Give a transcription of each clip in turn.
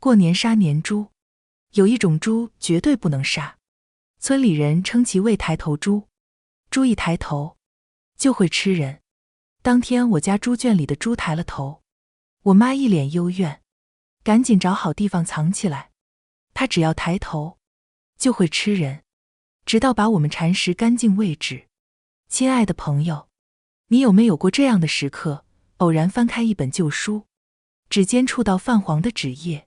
过年杀年猪，有一种猪绝对不能杀，村里人称其为抬头猪。猪一抬头就会吃人。当天我家猪圈里的猪抬了头，我妈一脸幽怨，赶紧找好地方藏起来。它只要抬头就会吃人，直到把我们蚕食干净为止。亲爱的朋友，你有没有过这样的时刻，偶然翻开一本旧书，指尖触到泛黄的纸页，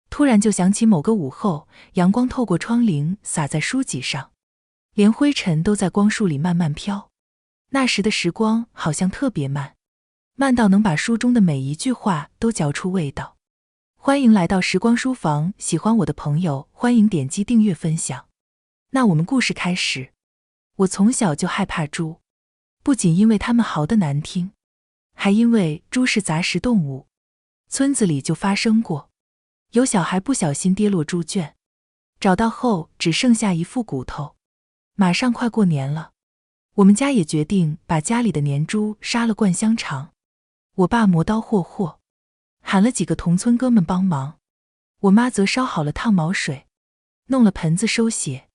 突然就想起某个午后，阳光透过窗棂洒在书籍上，连灰尘都在光束里慢慢飘。那时的时光好像特别慢，慢到能把书中的每一句话都嚼出味道。欢迎来到时光书房，喜欢我的朋友欢迎点击订阅分享。那我们故事开始。我从小就害怕猪，不仅因为它们嚎得难听，还因为猪是杂食动物。村子里就发生过，有小孩不小心跌落猪圈，找到后只剩下一副骨头。马上快过年了，我们家也决定把家里的年猪杀了灌香肠。我爸磨刀霍霍，喊了几个同村哥们帮忙，我妈则烧好了烫毛水，弄了盆子收血。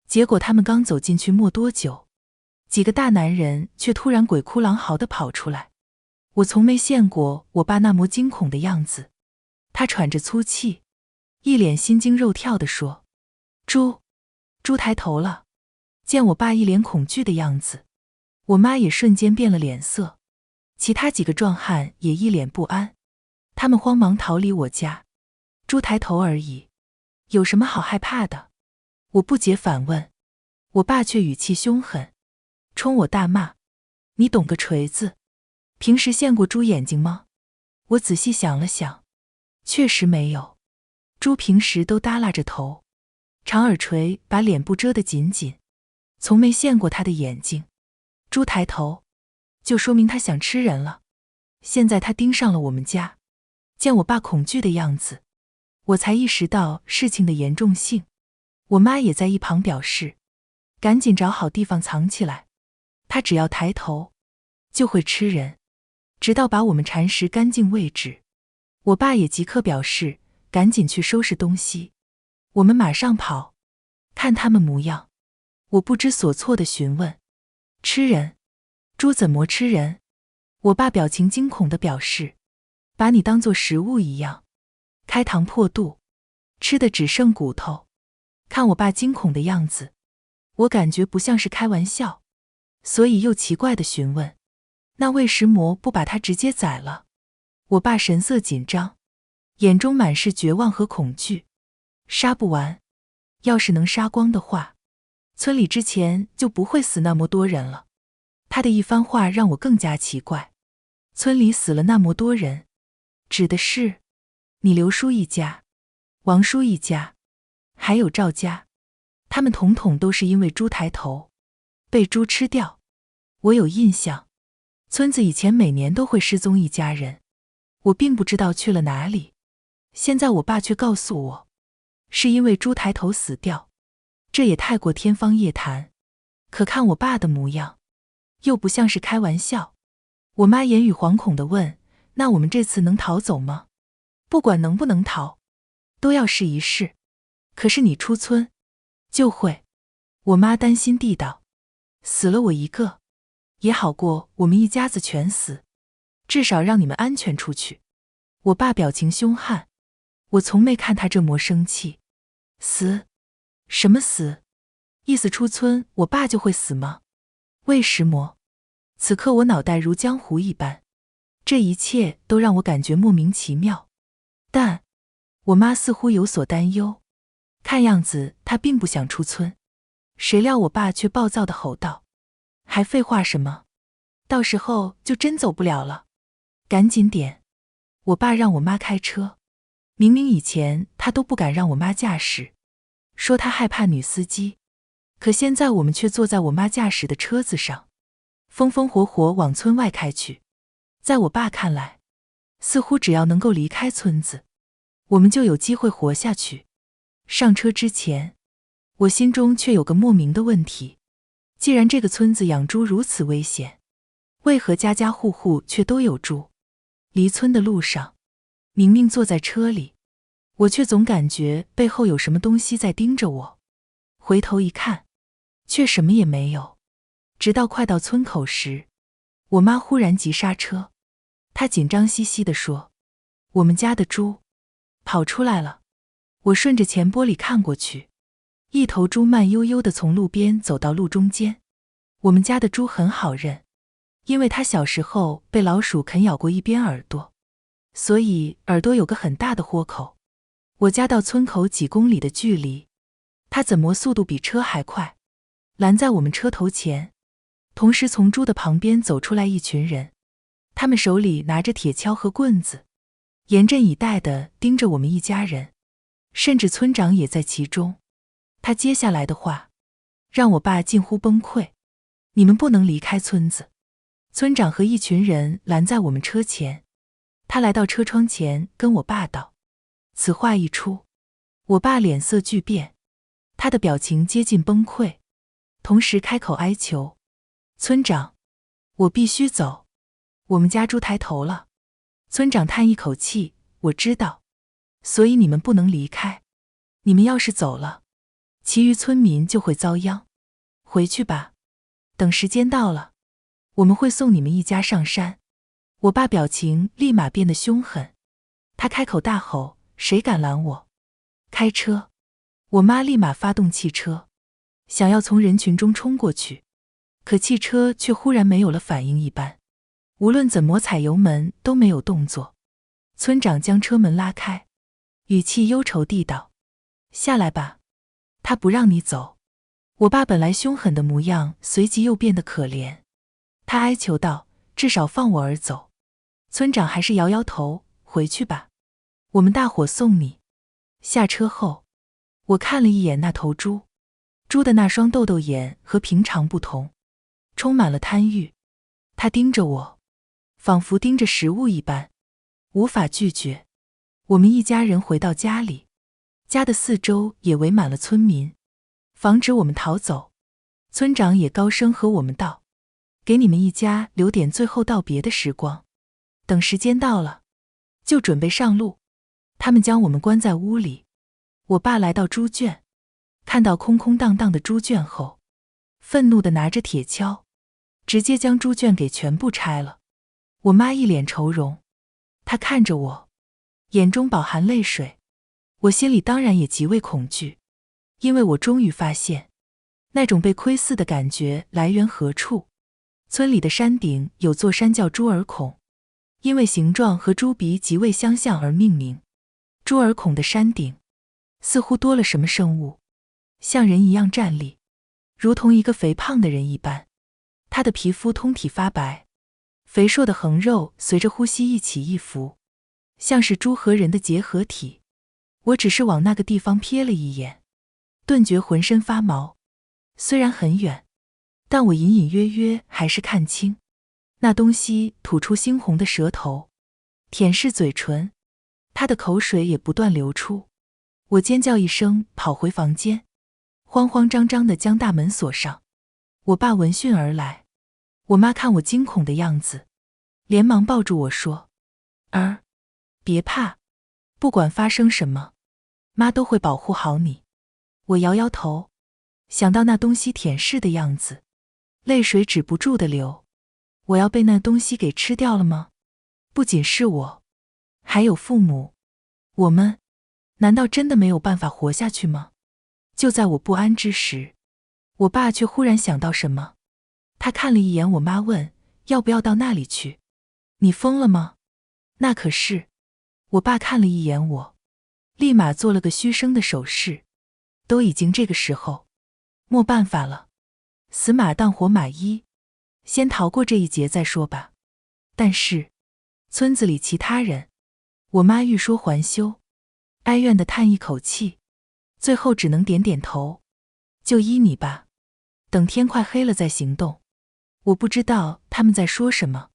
结果他们刚走进去没多久，几个大男人却突然鬼哭狼嚎地跑出来。我从没见过我爸那么惊恐的样子，他喘着粗气，一脸心惊肉跳地说：猪抬头了。见我爸一脸恐惧的样子，我妈也瞬间变了脸色，其他几个壮汉也一脸不安，他们慌忙逃离我家。猪抬头而已，有什么好害怕的？我不解反问，我爸却语气凶狠，冲我大骂：你懂个锤子，平时见过猪眼睛吗？我仔细想了想，确实没有，猪平时都耷拉着头，长耳垂把脸部遮得紧紧，从没见过它的眼睛。猪抬头，就说明它想吃人了。现在它盯上了我们家，见我爸恐惧的样子，我才意识到事情的严重性。我妈也在一旁表示，赶紧找好地方藏起来，它只要抬头就会吃人，直到把我们蚕食干净为止。我爸也即刻表示，赶紧去收拾东西。我们马上跑，看他们模样，我不知所措地询问：吃人？猪怎么吃人？我爸表情惊恐地表示，把你当作食物一样，开膛破肚，吃的只剩骨头。看我爸惊恐的样子，我感觉不像是开玩笑，所以又奇怪地询问：那为什么不把它直接宰了？我爸神色紧张，眼中满是绝望和恐惧。杀不完，要是能杀光的话，村里之前就不会死那么多人了。他的一番话让我更加奇怪，村里死了那么多人，指的是你刘叔一家、王叔一家，还有赵家，他们统统都是因为猪抬头被猪吃掉。我有印象，村子以前每年都会失踪一家人，我并不知道去了哪里。现在我爸却告诉我，是因为猪抬头死掉，这也太过天方夜谭。可看我爸的模样，又不像是开玩笑。我妈言语惶恐地问：那我们这次能逃走吗？不管能不能逃，都要试一试。可是你出村就会。我妈担心地道，死了我一个也好过我们一家子全死，至少让你们安全出去。我爸表情凶悍，我从没看他这么生气。死？什么死？意思出村我爸就会死吗？为什么？此刻我脑袋如浆糊一般，这一切都让我感觉莫名其妙。但我妈似乎有所担忧，看样子她并不想出村。谁料我爸却暴躁地吼道：还废话什么？到时候就真走不了了，赶紧点。我爸让我妈开车，明明以前他都不敢让我妈驾驶，说他害怕女司机，可现在我们却坐在我妈驾驶的车子上，风风火火往村外开去。在我爸看来，似乎只要能够离开村子，我们就有机会活下去。上车之前，我心中却有个莫名的问题，既然这个村子养猪如此危险，为何家家户户却都有猪？离村的路上，明明坐在车里，我却总感觉背后有什么东西在盯着我。回头一看，却什么也没有。直到快到村口时，我妈忽然急刹车，她紧张兮兮地说：“我们家的猪跑出来了。”我顺着前玻璃看过去，一头猪慢悠悠地从路边走到路中间。我们家的猪很好认，因为它小时候被老鼠啃咬过一边耳朵，所以耳朵有个很大的豁口。我家到村口几公里的距离，它怎么速度比车还快，拦在我们车头前。同时从猪的旁边走出来一群人，他们手里拿着铁锹和棍子，严阵以待地盯着我们一家人，甚至村长也在其中。他接下来的话让我爸近乎崩溃：“你们不能离开村子。”村长和一群人拦在我们车前，他来到车窗前跟我爸道。此话一出，我爸脸色巨变，他的表情接近崩溃，同时开口哀求：“村长，我必须走，我们家猪抬头了。”村长叹一口气：“我知道，所以你们不能离开。你们要是走了，其余村民就会遭殃。回去吧，等时间到了，我们会送你们一家上山。”我爸表情立马变得凶狠，他开口大吼：“谁敢拦我？开车！”我妈立马发动汽车，想要从人群中冲过去，可汽车却忽然没有了反应一般，无论怎么踩油门都没有动作。村长将车门拉开，语气忧愁地道：“下来吧，他不让你走。”我爸本来凶狠的模样随即又变得可怜，他哀求道：“至少放我儿走。”村长还是摇摇头：“回去吧，我们大伙送你。”下车后，我看了一眼那头猪，猪的那双豆豆眼和平常不同，充满了贪欲。它盯着我，仿佛盯着食物一般，无法拒绝。我们一家人回到家里，家的四周也围满了村民，防止我们逃走。村长也高声和我们道：“给你们一家留点最后道别的时光，等时间到了，就准备上路。”他们将我们关在屋里。我爸来到猪圈，看到空空荡荡的猪圈后，愤怒地拿着铁锹，直接将猪圈给全部拆了。我妈一脸愁容，她看着我，眼中饱含泪水。我心里当然也极为恐惧，因为我终于发现，那种被窥伺的感觉来源何处。村里的山顶有座山叫猪耳孔，因为形状和猪鼻极为相像而命名。猪耳孔的山顶似乎多了什么生物，像人一样站立，如同一个肥胖的人一般。他的皮肤通体发白，肥硕的横肉随着呼吸一起一伏，像是猪和人的结合体。我只是往那个地方瞥了一眼，顿觉浑身发毛。虽然很远，但我隐隐约约还是看清，那东西吐出猩红的舌头，舔舐嘴唇，他的口水也不断流出。我尖叫一声，跑回房间，慌慌张张地将大门锁上。我爸闻讯而来，我妈看我惊恐的样子，连忙抱住我说：“儿，别怕，不管发生什么，妈都会保护好你。”我摇摇头，想到那东西舔舐的样子，泪水止不住地流。我要被那东西给吃掉了吗？不仅是我，还有父母，我们难道真的没有办法活下去吗？就在我不安之时，我爸却忽然想到什么，他看了一眼我妈，问：“要不要到那里去？你疯了吗？”那可是……我爸看了一眼我，立马做了个嘘声的手势。都已经这个时候，没办法了，死马当活马医，先逃过这一劫再说吧。但是村子里其他人……我妈欲说还休，哀怨地叹一口气，最后只能点点头：“就依你吧，等天快黑了再行动。”我不知道他们在说什么。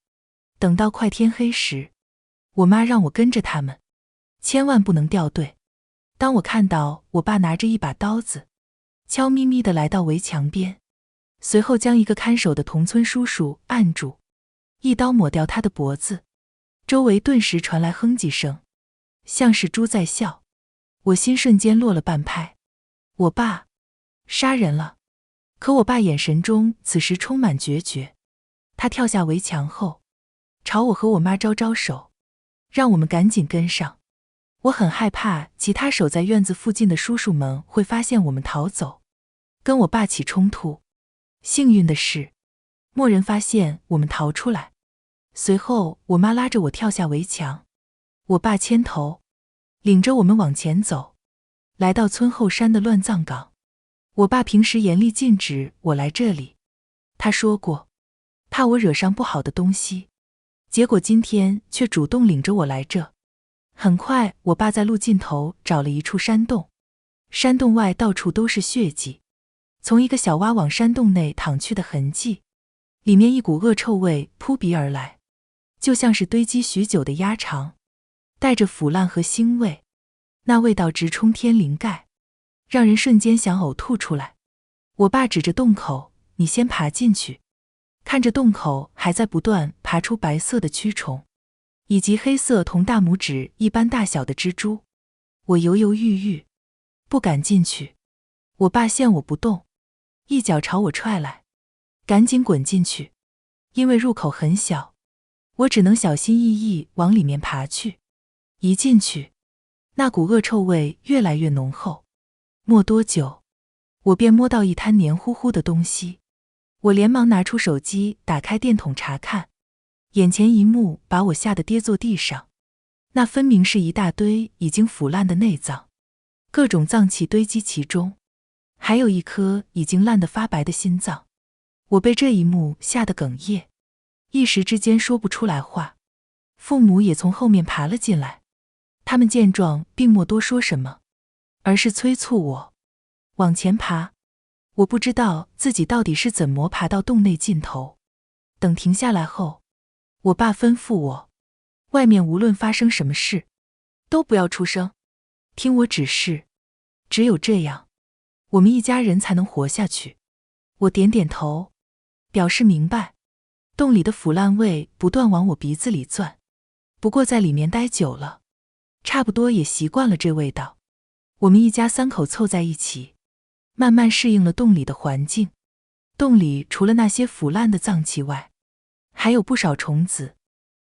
等到快天黑时，我妈让我跟着他们，千万不能掉队。当我看到我爸拿着一把刀子，悄咪咪地来到围墙边，随后将一个看守的同村叔叔按住，一刀抹掉他的脖子，周围顿时传来哼唧声，像是猪在笑。我心瞬间落了半拍。我爸杀人了！可我爸眼神中此时充满决绝。他跳下围墙后，朝我和我妈招招手，让我们赶紧跟上。我很害怕其他守在院子附近的叔叔们会发现我们逃走，跟我爸起冲突。幸运的是，没人发现我们逃出来。随后我妈拉着我跳下围墙，我爸牵头，领着我们往前走，来到村后山的乱葬岗。我爸平时严厉禁止我来这里，他说过，怕我惹上不好的东西，结果今天却主动领着我来这。很快，我爸在路尽头找了一处山洞，山洞外到处都是血迹，从一个小洼往山洞内淌去的痕迹，里面一股恶臭味扑鼻而来，就像是堆积许久的鸭肠，带着腐烂和腥味，那味道直冲天灵盖，让人瞬间想呕吐出来。我爸指着洞口，你先爬进去。看着洞口还在不断爬出白色的蛆虫，以及黑色同大拇指一般大小的蜘蛛，我犹犹豫豫，不敢进去。我爸见我不动，一脚朝我踹来，赶紧滚进去。因为入口很小，我只能小心翼翼往里面爬去。一进去，那股恶臭味越来越浓厚。没多久，我便摸到一滩黏糊糊的东西。我连忙拿出手机，打开电筒查看，眼前一幕把我吓得跌坐地上。那分明是一大堆已经腐烂的内脏，各种脏器堆积其中，还有一颗已经烂得发白的心脏。我被这一幕吓得哽咽，一时之间说不出来话。父母也从后面爬了进来，他们见状并没多说什么，而是催促我往前爬。我不知道自己到底是怎么爬到洞内尽头。等停下来后，我爸吩咐我，外面无论发生什么事，都不要出声，听我指示，只有这样，我们一家人才能活下去。我点点头，表示明白。洞里的腐烂味不断往我鼻子里钻，不过在里面待久了，差不多也习惯了这味道。我们一家三口凑在一起，慢慢适应了洞里的环境。洞里除了那些腐烂的脏器外，还有不少虫子。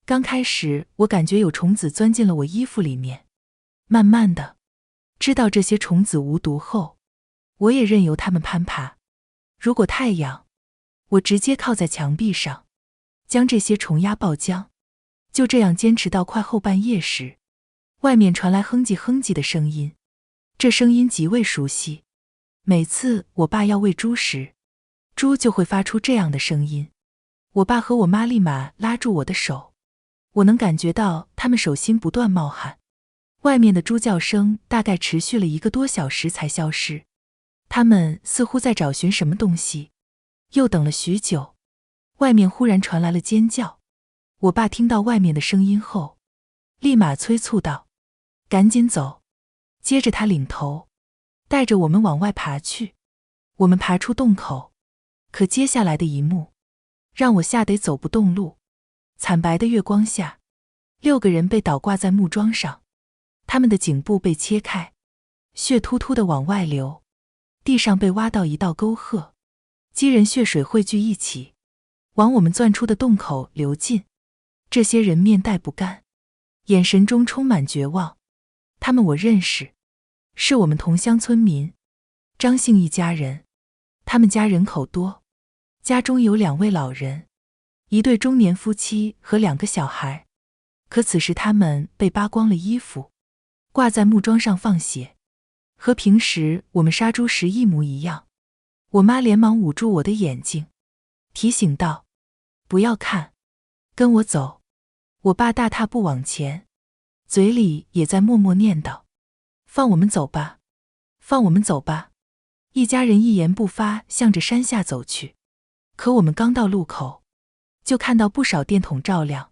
刚开始我感觉有虫子钻进了我衣服里面，慢慢的，知道这些虫子无毒后，我也任由它们攀爬。如果太阳，我直接靠在墙壁上，将这些虫压爆浆。就这样坚持到快后半夜时，外面传来哼唧哼唧的声音，这声音极为熟悉。每次我爸要喂猪时，猪就会发出这样的声音。我爸和我妈立马拉住我的手，我能感觉到他们手心不断冒汗。外面的猪叫声大概持续了1个多小时才消失，他们似乎在找寻什么东西。又等了许久，外面忽然传来了尖叫。我爸听到外面的声音后，立马催促道：“赶紧走！”接着他领头，带着我们往外爬去。我们爬出洞口，可接下来的一幕让我吓得走不动路。惨白的月光下，6个人被倒挂在木桩上，他们的颈部被切开，血突突地往外流，地上被挖到一道沟壑，激人血水汇聚一起，往我们钻出的洞口流进。这些人面带不甘，眼神中充满绝望。他们我认识，是我们同乡村民，张姓一家人。他们家人口多，家中有2位老人，一对中年夫妻和2个小孩。可此时他们被扒光了衣服，挂在木桩上放血，和平时我们杀猪时一模一样。我妈连忙捂住我的眼睛，提醒道：“不要看，跟我走。”我爸大踏步往前，嘴里也在默默念叨：“放我们走吧，放我们走吧。”一家人一言不发向着山下走去。可我们刚到路口，就看到不少电筒照亮，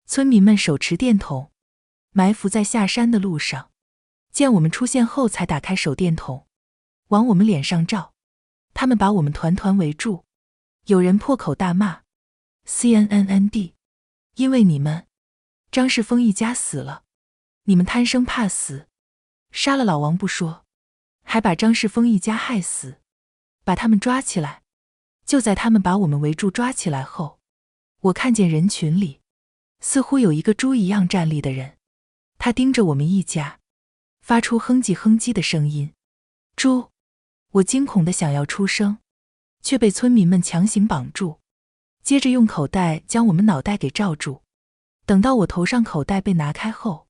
村民们手持电筒，埋伏在下山的路上。见我们出现后才打开手电筒，往我们脸上照。他们把我们团团围住，有人破口大骂 ：“CNND， 因为你们，张世峰一家死了，你们贪生怕死，杀了老王不说，还把张世峰一家害死，把他们抓起来。就在他们把我们围住抓起来后，我看见人群里似乎有一个猪一样站立的人，他盯着我们一家，发出哼唧哼唧的声音。猪！我惊恐地想要出声，却被村民们强行绑住，接着用口袋将我们脑袋给罩住。等到我头上口袋被拿开后，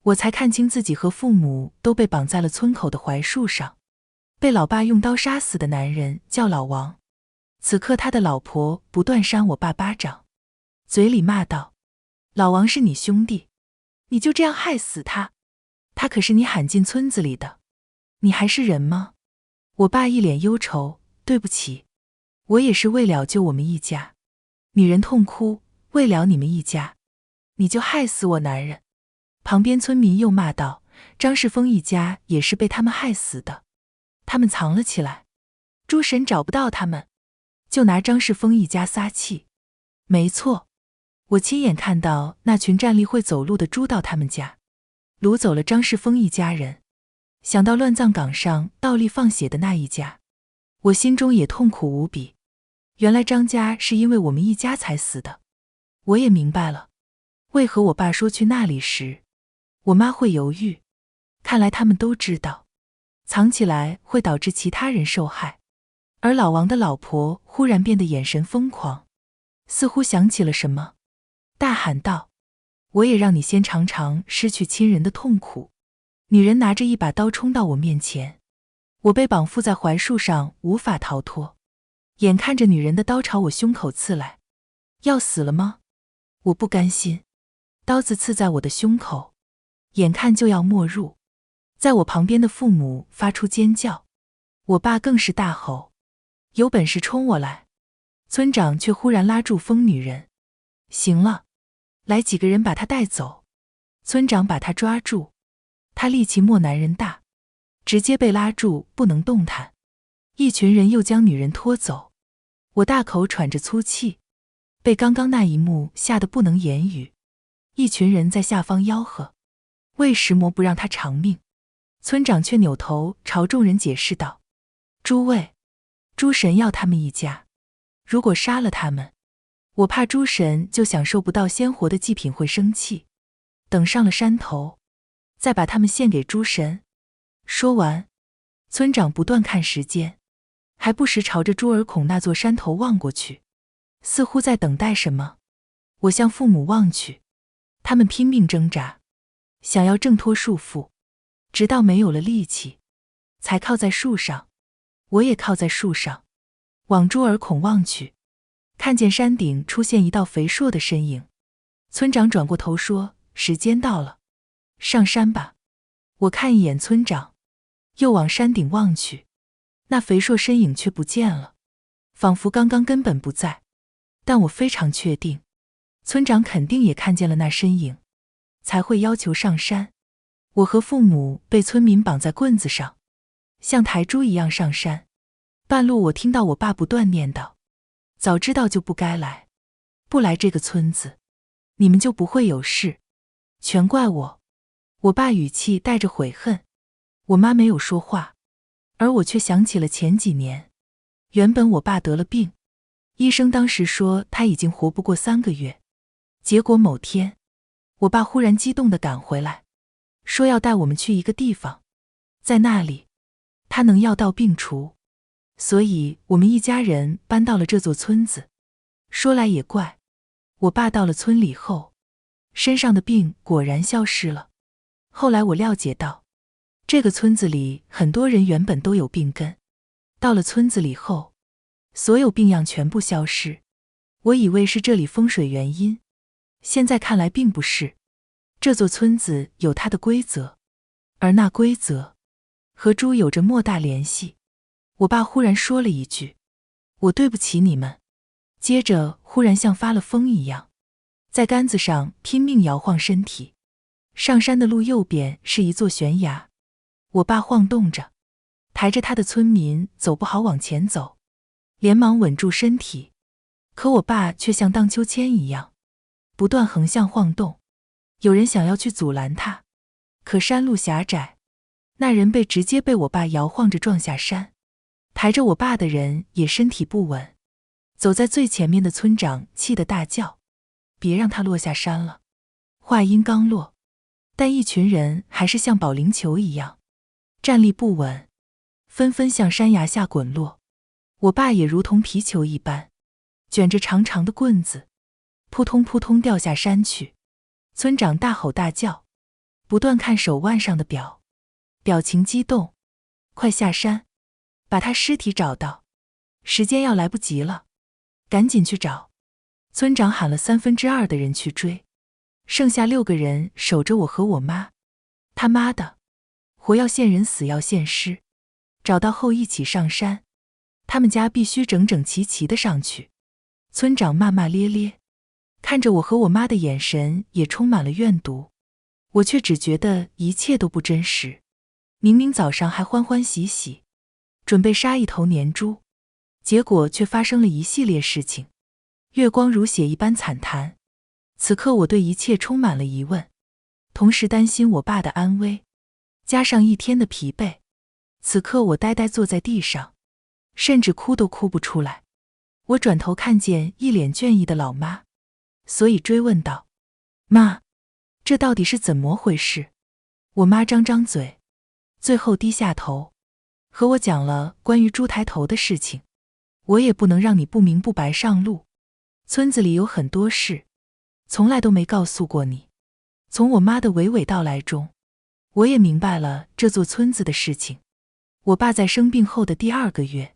我才看清自己和父母都被绑在了村口的槐树上。被老爸用刀杀死的男人叫老王，此刻他的老婆不断扇我爸巴掌，嘴里骂道：老王是你兄弟，你就这样害死他？他可是你喊进村子里的，你还是人吗？我爸一脸忧愁，对不起，我也是为了救我们一家。女人痛哭，为了你们一家，你就害死我男人。旁边村民又骂道：张世峰一家也是被他们害死的，他们藏了起来，诸神找不到他们，就拿张世峰一家撒气。没错，我亲眼看到那群站立会走路的猪到他们家，掳走了张世峰一家人。想到乱葬岗上倒立放血的那一家，我心中也痛苦无比。原来张家是因为我们一家才死的。我也明白了，为何我爸说去那里时，我妈会犹豫。看来他们都知道，藏起来会导致其他人受害。而老王的老婆忽然变得眼神疯狂，似乎想起了什么，大喊道：我也让你先尝尝失去亲人的痛苦。女人拿着一把刀冲到我面前，我被绑缚在槐树上，无法逃脱。眼看着女人的刀朝我胸口刺来，要死了吗？我不甘心，刀子刺在我的胸口，眼看就要没入。在我旁边的父母发出尖叫，我爸更是大吼：有本事冲我来！村长却忽然拉住疯女人：行了，来几个人把她带走。村长把她抓住，她力气莫男人大，直接被拉住不能动弹。一群人又将女人拖走，我大口喘着粗气，被刚刚那一幕吓得不能言语。一群人在下方吆喝：为石魔不让他偿命。村长却扭头朝众人解释道：诸位，诸神要他们一家，如果杀了他们，我怕诸神就享受不到鲜活的祭品会生气，等上了山头，再把他们献给诸神。说完，村长不断看时间，还不时朝着朱儿孔那座山头望过去，似乎在等待什么。我向父母望去，他们拼命挣扎，想要挣脱束缚，直到没有了力气，才靠在树上。我也靠在树上，往朱儿孔望去，看见山顶出现一道肥硕的身影。村长转过头说：时间到了，上山吧。我看一眼村长，又往山顶望去，那肥硕身影却不见了，仿佛刚刚根本不在。但我非常确定，村长肯定也看见了那身影，才会要求上山。我和父母被村民绑在棍子上，像抬猪一样上山。半路我听到我爸不断念叨：早知道就不该来，不来这个村子，你们就不会有事，全怪我。我爸语气带着悔恨。我妈没有说话，而我却想起了前几年，原本我爸得了病，医生当时说他已经活不过3个月，结果某天，我爸忽然激动地赶回来，说要带我们去一个地方，在那里，他能药到病除。所以我们一家人搬到了这座村子。说来也怪，我爸到了村里后，身上的病果然消失了。后来我了解到，这个村子里很多人原本都有病根，到了村子里后，所有病样全部消失。我以为是这里风水原因，现在看来并不是。这座村子有它的规则，而那规则和猪有着莫大联系。我爸忽然说了一句：我对不起你们。接着忽然像发了疯一样，在杆子上拼命摇晃身体。上山的路右边是一座悬崖，我爸晃动着，抬着他的村民走不好往前走，连忙稳住身体。可我爸却像荡秋千一样，不断横向晃动。有人想要去阻拦他，可山路狭窄，那人直接被我爸摇晃着撞下山，抬着我爸的人也身体不稳。走在最前面的村长气得大叫：“别让他落下山了！”话音刚落，但一群人还是像保龄球一样站立不稳，纷纷向山崖下滚落。我爸也如同皮球一般，卷着长长的棍子，扑通扑通掉下山去。村长大吼大叫，不断看手腕上的表，表情激动：“快下山，把他尸体找到，时间要来不及了，赶紧去找！”村长喊了2/3的人去追，剩下6个人守着我和我妈。他妈的，活要现人，死要现尸，找到后一起上山，他们家必须整整齐齐的上去。村长骂骂咧咧，看着我和我妈的眼神也充满了怨毒，我却只觉得一切都不真实。明明早上还欢欢喜喜，准备杀一头年猪，结果却发生了一系列事情，月光如血一般惨淡。此刻我对一切充满了疑问，同时担心我爸的安危，加上一天的疲惫。此刻我呆呆坐在地上，甚至哭都哭不出来。我转头看见一脸倦意的老妈，所以追问道：“妈，这到底是怎么回事？”我妈张张嘴，最后低下头，和我讲了关于猪抬头的事情。我也不能让你不明不白上路，村子里有很多事，从来都没告诉过你。从我妈的娓娓道来中，我也明白了这座村子的事情。我爸在生病后的第2个月，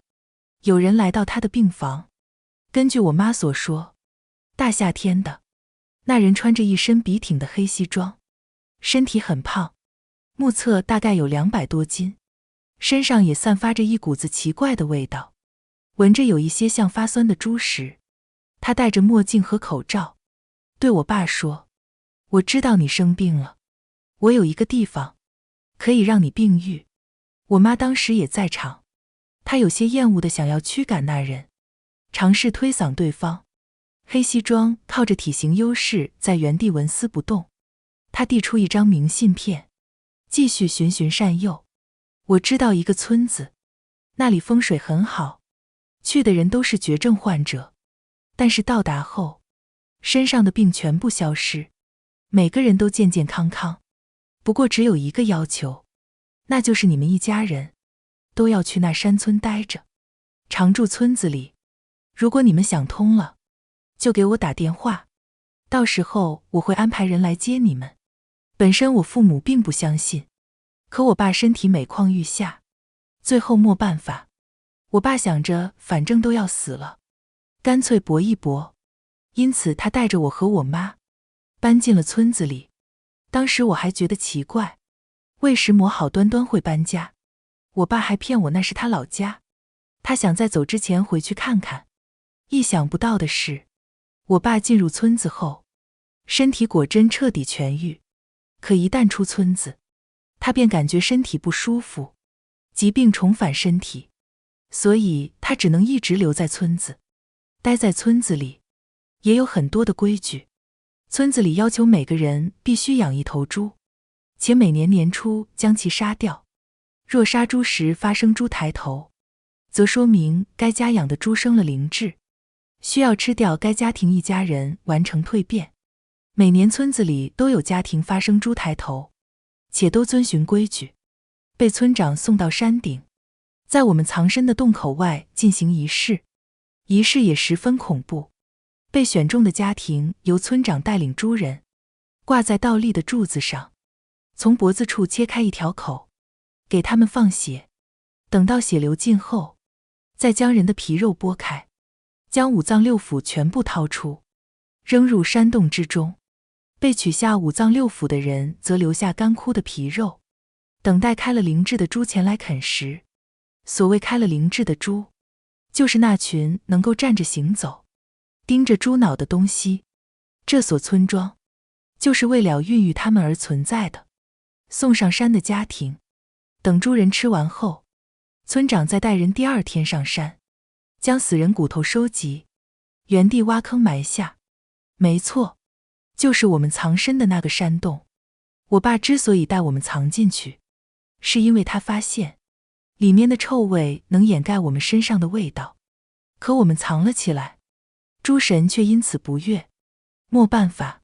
有人来到他的病房。根据我妈所说，大夏天的，那人穿着一身笔挺的黑西装，身体很胖，目测大概有200多斤，身上也散发着一股子奇怪的味道，闻着有一些像发酸的猪食。他戴着墨镜和口罩，对我爸说：“我知道你生病了，我有一个地方可以让你病愈。”我妈当时也在场，她有些厌恶地想要驱赶那人，尝试推搡对方。黑西装靠着体型优势在原地纹丝不动，他递出一张明信片，继续循循善诱：“我知道一个村子，那里风水很好，去的人都是绝症患者，但是到达后，身上的病全部消失，每个人都健健康康。不过只有一个要求，那就是你们一家人都要去那山村待着，常住村子里。如果你们想通了，就给我打电话，到时候我会安排人来接你们。”本身我父母并不相信，可我爸身体每况愈下，最后没办法，我爸想着反正都要死了，干脆搏一搏。因此他带着我和我妈搬进了村子里。当时我还觉得奇怪，为什么好端端会搬家？我爸还骗我那是他老家，他想在走之前回去看看。意想不到的是，我爸进入村子后，身体果真彻底痊愈。可一旦出村子，他便感觉身体不舒服，疾病重返身体，所以他只能一直留在村子。待在村子里，也有很多的规矩。村子里要求每个人必须养一头猪，且每年年初将其杀掉。若杀猪时发生猪抬头，则说明该家养的猪生了灵智，需要吃掉该家庭一家人完成蜕变。每年村子里都有家庭发生猪抬头，且都遵循规矩，被村长送到山顶，在我们藏身的洞口外进行仪式。仪式也十分恐怖，被选中的家庭由村长带领猪人，挂在倒立的柱子上，从脖子处切开一条口，给他们放血，等到血流尽后，再将人的皮肉剥开，将五脏六腑全部掏出，扔入山洞之中。被取下五脏六腑的人则留下干枯的皮肉，等待开了灵智的猪前来啃食。所谓开了灵智的猪，就是那群能够站着行走，盯着猪脑的东西。这所村庄就是为了孕育他们而存在的。送上山的家庭，等猪人吃完后，村长再带人第2天上山，将死人骨头收集，原地挖坑埋下。没错，就是我们藏身的那个山洞。我爸之所以带我们藏进去，是因为他发现里面的臭味能掩盖我们身上的味道，可我们藏了起来，诸神却因此不悦。没办法，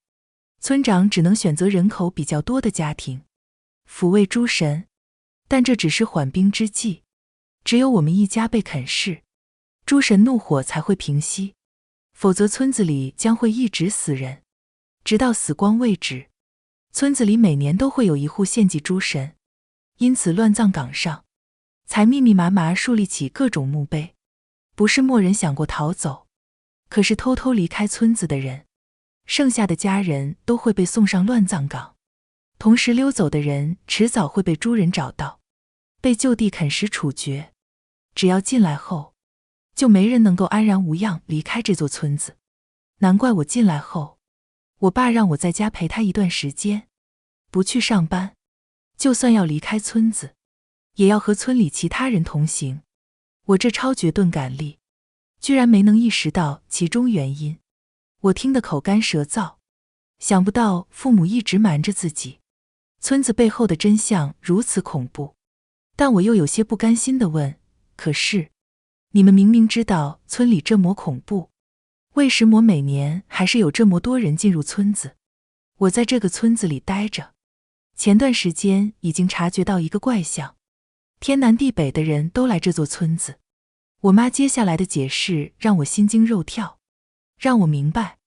村长只能选择人口比较多的家庭，抚慰诸神，但这只是缓兵之计，只有我们一家被啃噬，诸神怒火才会平息，否则村子里将会一直死人，直到死光为止。村子里每年都会有一户献祭诸神，因此乱葬岗上才密密麻麻树立起各种墓碑。不是没人想过逃走，可是偷偷离开村子的人，剩下的家人都会被送上乱葬岗，同时溜走的人迟早会被诸人找到，被就地啃食处决。只要进来后，就没人能够安然无恙离开这座村子。难怪我进来后，我爸让我在家陪他一段时间，不去上班，就算要离开村子，也要和村里其他人同行。我这超绝钝感力，居然没能意识到其中原因。我听得口干舌燥，想不到父母一直瞒着自己，村子背后的真相如此恐怖。但我又有些不甘心地问，可是你们明明知道村里这么恐怖，为什么每年还是有这么多人进入村子？我在这个村子里待着，前段时间已经察觉到一个怪象，天南地北的人都来这座村子。我妈接下来的解释让我心惊肉跳，让我明白，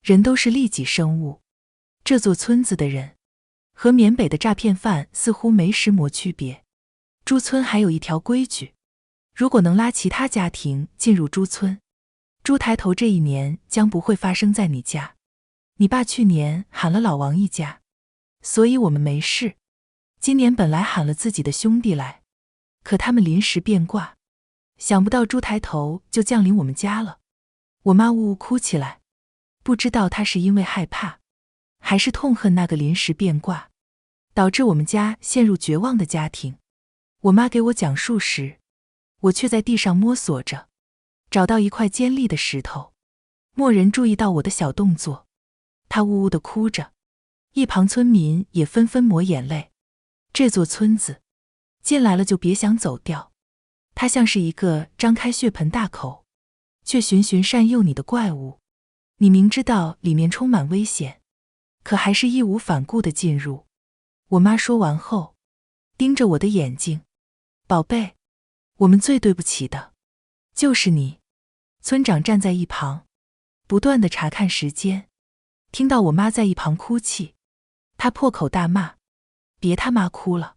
人都是利己生物。这座村子的人和缅北的诈骗犯似乎没什么区别。朱村还有一条规矩，如果能拉其他家庭进入朱村，猪抬头这一年将不会发生在你家。你爸去年喊了老王一家，所以我们没事。今年本来喊了自己的兄弟来，可他们临时变卦，想不到猪抬头就降临我们家了。我妈呜呜哭起来，不知道她是因为害怕，还是痛恨那个临时变卦，导致我们家陷入绝望的家庭。我妈给我讲述时，我却在地上摸索着，找到一块尖利的石头。没人注意到我的小动作，她呜呜地哭着，一旁村民也纷纷抹眼泪。这座村子进来了就别想走掉，它像是一个张开血盆大口却循循善诱你的怪物。你明知道里面充满危险，可还是义无反顾地进入。我妈说完后，盯着我的眼睛，宝贝，我们最对不起的就是你。村长站在一旁，不断地查看时间，听到我妈在一旁哭泣，他破口大骂，别他妈哭了。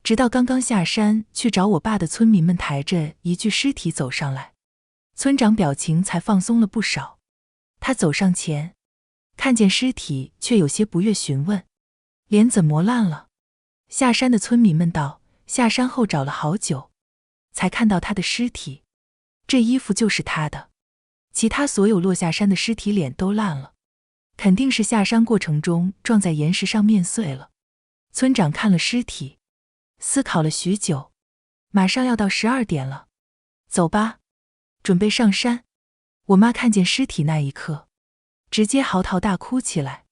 直到刚刚下山去找我爸的村民们抬着一具尸体走上来，村长表情才放松了不少。他走上前，看见尸体却有些不悦，询问脸怎么烂了。下山的村民们道，下山后找了好久，才看到他的尸体，这衣服就是他的，其他所有落下山的尸体脸都烂了，肯定是下山过程中撞在岩石上面碎了。村长看了尸体，思考了许久，马上要到12点了，走吧，准备上山。我妈看见尸体那一刻，直接嚎啕大哭起来。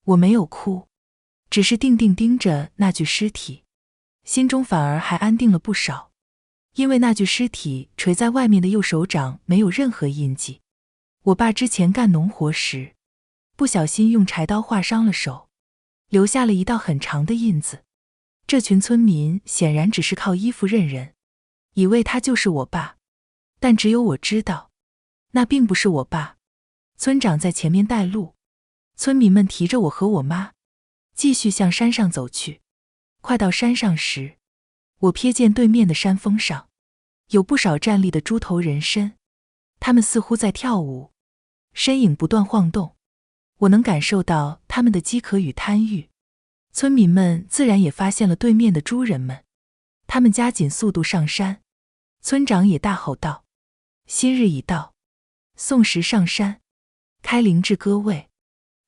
我没有哭，只是定定盯着那具尸体，心中反而还安定了不少，因为那具尸体垂在外面的右手掌没有任何印记。我爸之前干农活时，不小心用柴刀划伤了手，留下了一道很长的印子。这群村民显然只是靠衣服认人，以为他就是我爸，但只有我知道，那并不是我爸。村长在前面带路，村民们提着我和我妈，继续向山上走去。快到山上时，我瞥见对面的山峰上，有不少站立的猪头人身，他们似乎在跳舞，身影不断晃动，我能感受到他们的饥渴与贪欲。村民们自然也发现了对面的猪人们，他们加紧速度上山。村长也大吼道：新日已到，送食上山，开灵智歌位。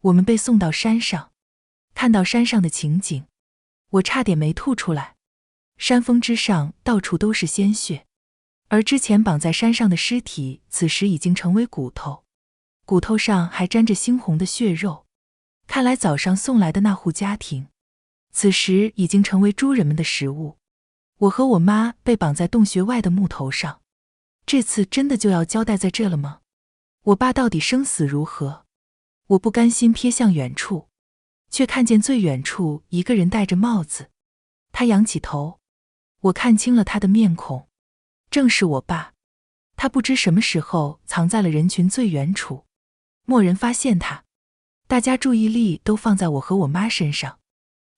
我们被送到山上，看到山上的情景，我差点没吐出来。山峰之上到处都是鲜血，而之前绑在山上的尸体此时已经成为骨头，骨头上还沾着猩红的血肉。看来早上送来的那户家庭，此时已经成为猪人们的食物。我和我妈被绑在洞穴外的木头上，这次真的就要交代在这了吗？我爸到底生死如何？我不甘心瞥向远处，却看见最远处一个人戴着帽子。他仰起头，我看清了他的面孔，正是我爸。他不知什么时候藏在了人群最远处，没人发现他。大家注意力都放在我和我妈身上，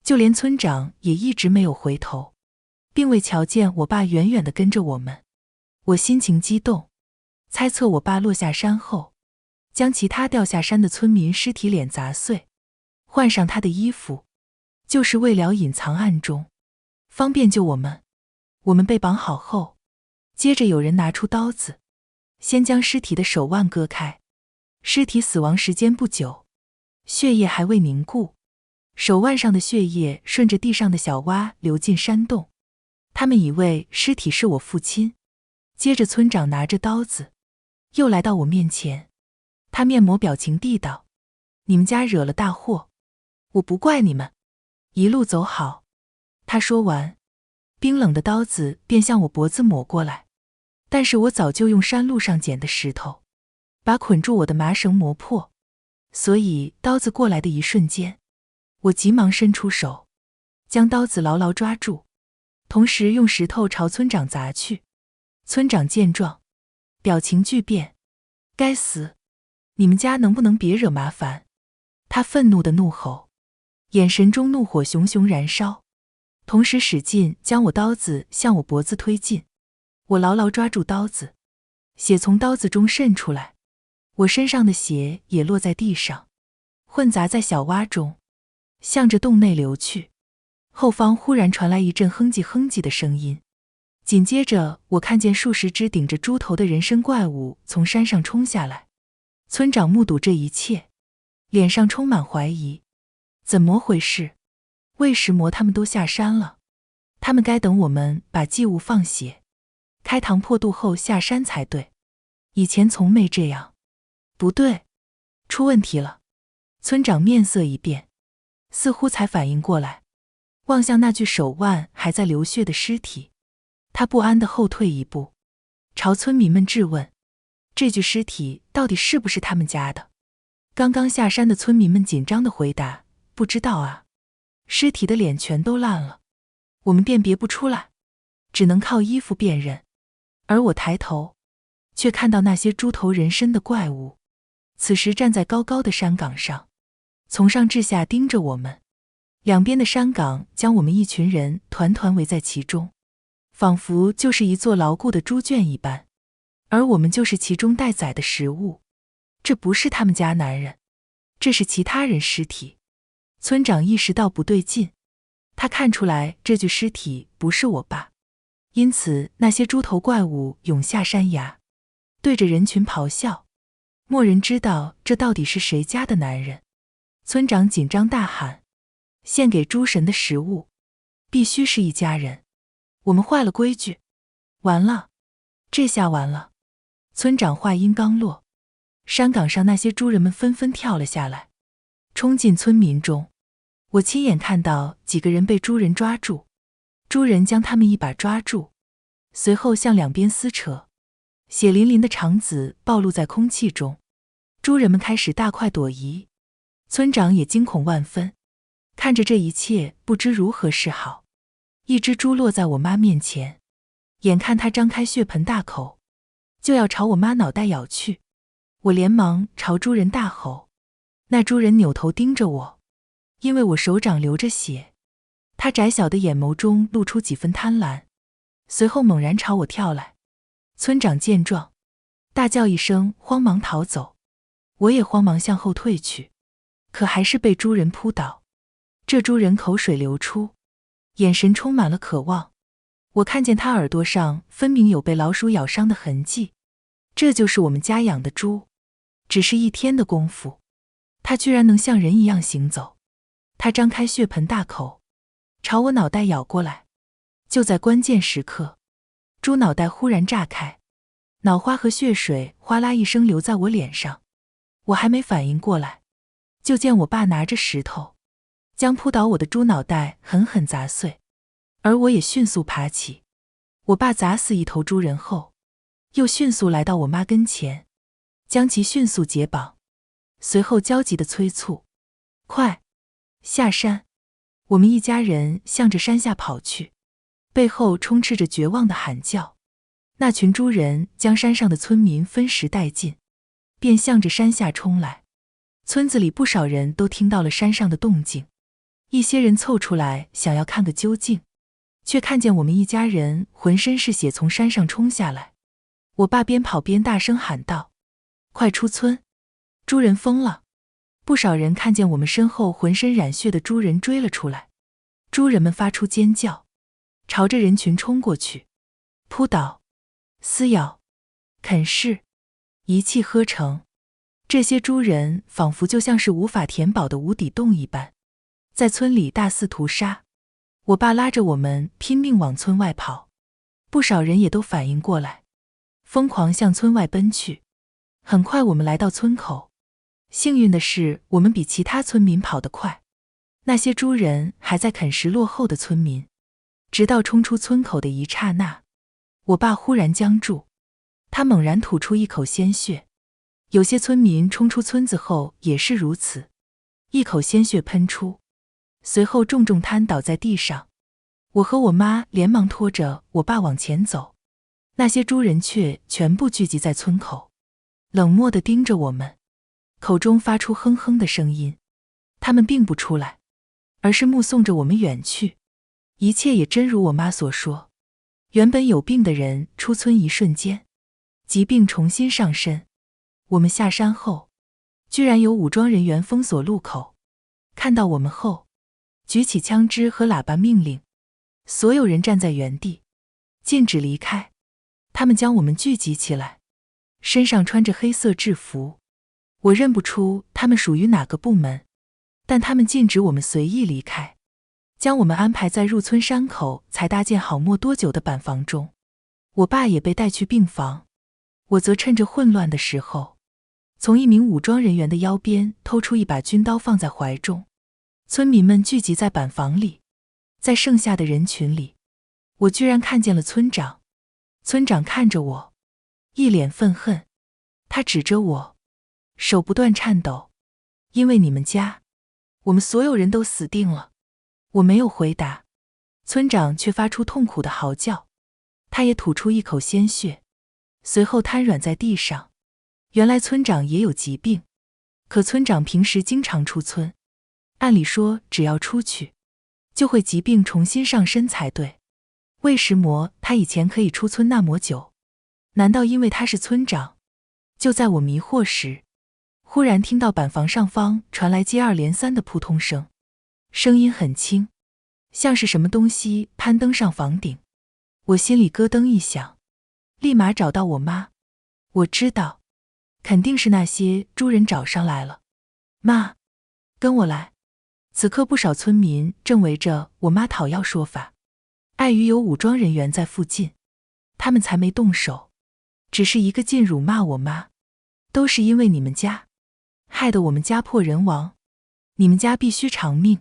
就连村长也一直没有回头，并未瞧见我爸远远地跟着我们。我心情激动，猜测我爸落下山后，将其他掉下山的村民尸体脸砸碎，换上他的衣服，就是为了隐藏暗中，方便救我们。我们被绑好后，接着有人拿出刀子，先将尸体的手腕割开。尸体死亡时间不久，血液还未凝固，手腕上的血液顺着地上的小洼流进山洞。他们以为尸体是我父亲。接着村长拿着刀子又来到我面前，他面膜表情地道：你们家惹了大祸，我不怪你们，一路走好。他说完，冰冷的刀子便向我脖子抹过来，但是我早就用山路上捡的石头把捆住我的麻绳磨破，所以刀子过来的一瞬间，我急忙伸出手，将刀子牢牢抓住，同时用石头朝村长砸去。村长见状，表情巨变：该死，你们家能不能别惹麻烦？他愤怒地怒吼，眼神中怒火熊熊燃烧，同时使劲将我刀子向我脖子推进。我牢牢抓住刀子，血从刀子中渗出来，我身上的血也落在地上，混杂在小洼中，向着洞内流去。后方忽然传来一阵哼唧哼唧的声音，紧接着我看见数十只顶着猪头的人参怪物从山上冲下来。村长目睹这一切，脸上充满怀疑：怎么回事？为什么他们都下山了？他们该等我们把祭物放血，开膛破肚后下山才对，以前从没这样。不对，出问题了。村长面色一变，似乎才反应过来，望向那具手腕还在流血的尸体，他不安地后退一步，朝村民们质问：这具尸体到底是不是他们家的？刚刚下山的村民们紧张地回答：不知道啊，尸体的脸全都烂了，我们辨别不出来，只能靠衣服辨认。而我抬头，却看到那些猪头人身的怪物，此时站在高高的山岗上，从上至下盯着我们。两边的山岗将我们一群人团团围在其中，仿佛就是一座牢固的猪圈一般，而我们就是其中待宰的食物。这不是他们家男人，这是其他人尸体。村长意识到不对劲，他看出来这具尸体不是我爸，因此那些猪头怪物涌下山崖，对着人群咆哮。没人知道这到底是谁家的男人。村长紧张大喊：献给诸神的食物必须是一家人，我们坏了规矩，完了，这下完了。村长话音刚落，山岗上那些猪人们纷纷跳了下来，冲进村民中。我亲眼看到几个人被猪人抓住，猪人将他们一把抓住，随后向两边撕扯，血淋淋的肠子暴露在空气中。猪人们开始大快朵颐，村长也惊恐万分，看着这一切不知如何是好。一只猪落在我妈面前，眼看它张开血盆大口，就要朝我妈脑袋咬去。我连忙朝猪人大吼，那猪人扭头盯着我，因为我手掌流着血，他窄小的眼眸中露出几分贪婪，随后猛然朝我跳来。村长见状，大叫一声，慌忙逃走。我也慌忙向后退去，可还是被猪人扑倒。这猪人口水流出，眼神充满了渴望。我看见他耳朵上分明有被老鼠咬伤的痕迹，这就是我们家养的猪。只是一天的功夫，他居然能像人一样行走。他张开血盆大口，朝我脑袋咬过来。就在关键时刻，猪脑袋忽然炸开，脑花和血水哗啦一声流在我脸上。我还没反应过来，就见我爸拿着石头，将扑倒我的猪脑袋狠狠砸碎。而我也迅速爬起。我爸砸死一头猪人后，又迅速来到我妈跟前，将其迅速解绑，随后焦急地催促：快下山！我们一家人向着山下跑去，背后充斥着绝望的喊叫。那群猪人将山上的村民分食殆尽，便向着山下冲来。村子里不少人都听到了山上的动静，一些人凑出来想要看个究竟，却看见我们一家人浑身是血从山上冲下来。我爸边跑边大声喊道：快出村！猪人疯了！不少人看见我们身后浑身染血的猪人追了出来，猪人们发出尖叫，朝着人群冲过去，扑倒、撕咬、啃噬，一气呵成。这些猪人仿佛就像是无法填饱的无底洞一般，在村里大肆屠杀。我爸拉着我们拼命往村外跑，不少人也都反应过来，疯狂向村外奔去。很快我们来到村口，幸运的是我们比其他村民跑得快，那些猪人还在啃食落后的村民。直到冲出村口的一刹那，我爸忽然僵住，他猛然吐出一口鲜血。有些村民冲出村子后也是如此，一口鲜血喷出，随后重重瘫倒在地上。我和我妈连忙拖着我爸往前走，那些猪人却全部聚集在村口，冷漠地盯着我们，口中发出哼哼的声音。他们并不出来，而是目送着我们远去。一切也真如我妈所说，原本有病的人出村一瞬间，疾病重新上身。我们下山后，居然有武装人员封锁路口，看到我们后，举起枪支和喇叭命令所有人站在原地，禁止离开。他们将我们聚集起来，身上穿着黑色制服，我认不出他们属于哪个部门，但他们禁止我们随意离开，将我们安排在入村山口才搭建好没多久的板房中。我爸也被带去病房，我则趁着混乱的时候，从一名武装人员的腰边偷出一把军刀放在怀中。村民们聚集在板房里，在剩下的人群里，我居然看见了村长。村长看着我，一脸愤恨，他指着我，手不断颤抖：因为你们家，我们所有人都死定了。我没有回答，村长却发出痛苦的嚎叫，他也吐出一口鲜血，随后瘫软在地上。原来村长也有疾病，可村长平时经常出村，按理说只要出去，就会疾病重新上身才对。为什么他以前可以出村那么久？难道因为他是村长？就在我迷惑时，忽然听到板房上方传来接二连三的扑通声，声音很轻，像是什么东西攀登上房顶。我心里咯噔一响，立马找到我妈。我知道，肯定是那些猪人找上来了。妈，跟我来。此刻不少村民正围着我妈讨要说法，碍于有武装人员在附近，他们才没动手，只是一个劲辱骂我妈，都是因为你们家，害得我们家破人亡，你们家必须偿命。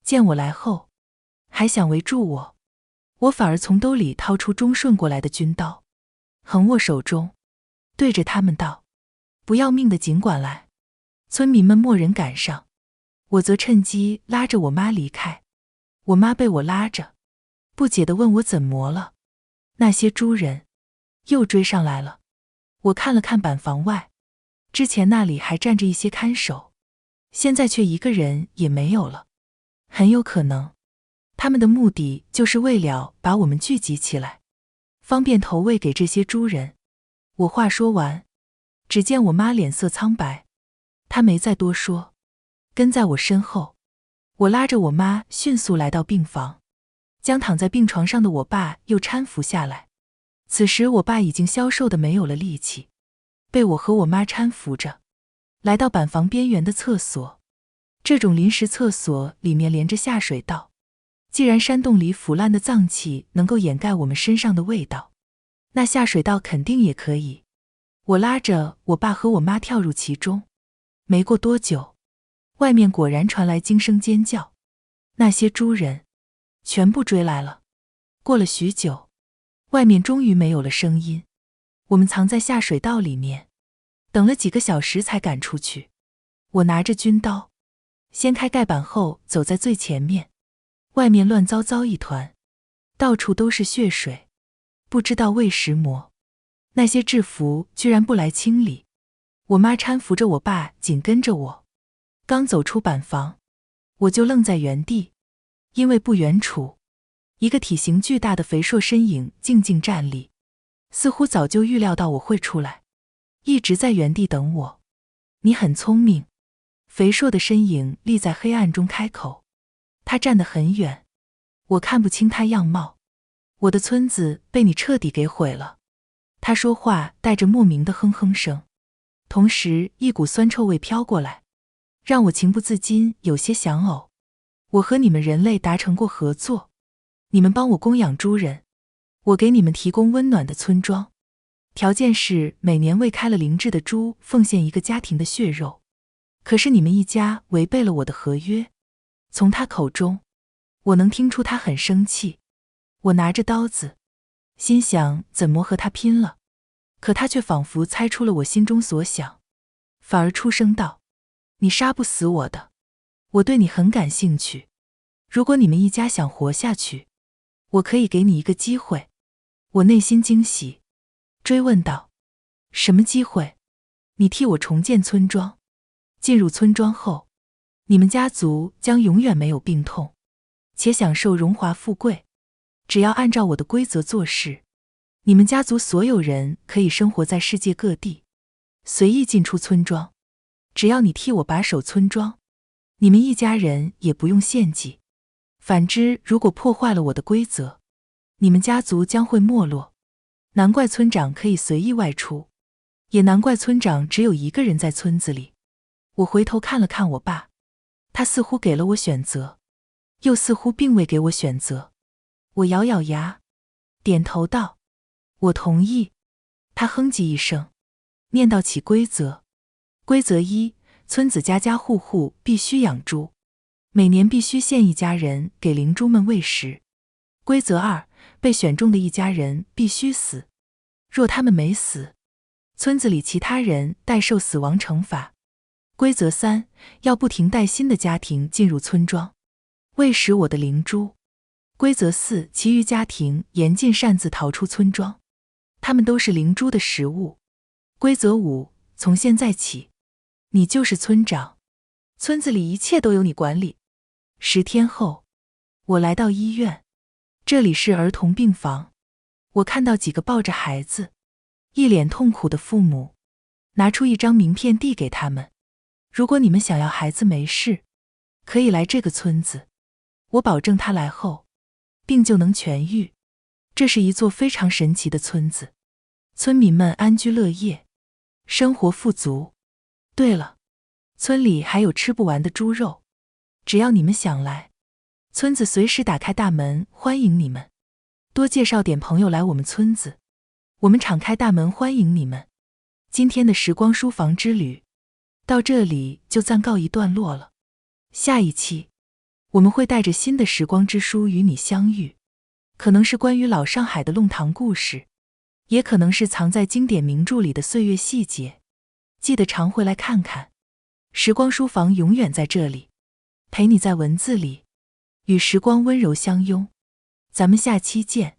见我来后，还想围住我，我反而从兜里掏出忠顺过来的军刀，横握手中，对着他们道：不要命的尽管来。村民们蓦人赶上，我则趁机拉着我妈离开。我妈被我拉着，不解地问我怎么了。那些猪人又追上来了。我看了看板房外，之前那里还站着一些看守，现在却一个人也没有了。很有可能，他们的目的就是为了把我们聚集起来，方便投喂给这些猪人。我话说完，只见我妈脸色苍白，她没再多说，跟在我身后。我拉着我妈迅速来到病房，将躺在病床上的我爸又搀扶下来。此时我爸已经消瘦得没有了力气，被我和我妈搀扶着，来到板房边缘的厕所。这种临时厕所里面连着下水道，既然山洞里腐烂的脏器能够掩盖我们身上的味道，那下水道肯定也可以。我拉着我爸和我妈跳入其中，没过多久，外面果然传来惊声尖叫，那些猪人全部追来了。过了许久，外面终于没有了声音。我们藏在下水道里面，等了几个小时才赶出去。我拿着军刀，掀开盖板后走在最前面。外面乱糟糟一团，到处都是血水，不知道为什么那些制服居然不来清理。我妈搀扶着我爸紧跟着我，刚走出板房，我就愣在原地，因为不远处一个体型巨大的肥硕身影静静站立，似乎早就预料到我会出来，一直在原地等我。你很聪明。肥硕的身影立在黑暗中开口，他站得很远，我看不清他样貌。我的村子被你彻底给毁了。他说话带着莫名的哼哼声，同时一股酸臭味飘过来，让我情不自禁有些想呕。我和你们人类达成过合作，你们帮我供养猪人，我给你们提供温暖的村庄，条件是每年为开了灵智的猪奉献一个家庭的血肉。可是你们一家违背了我的合约。从他口中，我能听出他很生气。我拿着刀子，心想怎么和他拼了，可他却仿佛猜出了我心中所想，反而出声道：你杀不死我的，我对你很感兴趣。如果你们一家想活下去，我可以给你一个机会。我内心惊喜，追问道：什么机会？你替我重建村庄。进入村庄后，你们家族将永远没有病痛，且享受荣华富贵。只要按照我的规则做事，你们家族所有人可以生活在世界各地，随意进出村庄。只要你替我把守村庄，你们一家人也不用献祭。反之，如果破坏了我的规则，你们家族将会没落。难怪村长可以随意外出，也难怪村长只有一个人在村子里。我回头看了看我爸，他似乎给了我选择，又似乎并未给我选择。我咬咬牙，点头道：我同意。他哼唧一声，念叨起规则。规则一，村子家家户户必须养猪，每年必须献一家人给灵猪们喂食。规则二，被选中的一家人必须死，若他们没死，村子里其他人代受死亡惩罚。规则三，要不停带新的家庭进入村庄，喂食我的灵猪。规则四，其余家庭严禁擅自逃出村庄，他们都是灵猪的食物。规则五，从现在起，你就是村长，村子里一切都由你管理。10天后，我来到医院，这里是儿童病房。我看到几个抱着孩子，一脸痛苦的父母，拿出一张名片递给他们。如果你们想要孩子没事，可以来这个村子，我保证他来后，病就能痊愈。这是一座非常神奇的村子，村民们安居乐业，生活富足。对了，村里还有吃不完的猪肉，只要你们想来，村子随时打开大门欢迎你们。多介绍点朋友来我们村子，我们敞开大门欢迎你们。今天的时光书房之旅到这里就暂告一段落了。下一期，我们会带着新的时光之书与你相遇，可能是关于老上海的弄堂故事，也可能是藏在经典名著里的岁月细节。记得常回来看看。时光书房永远在这里，陪你在文字里与时光温柔相拥。咱们下期见。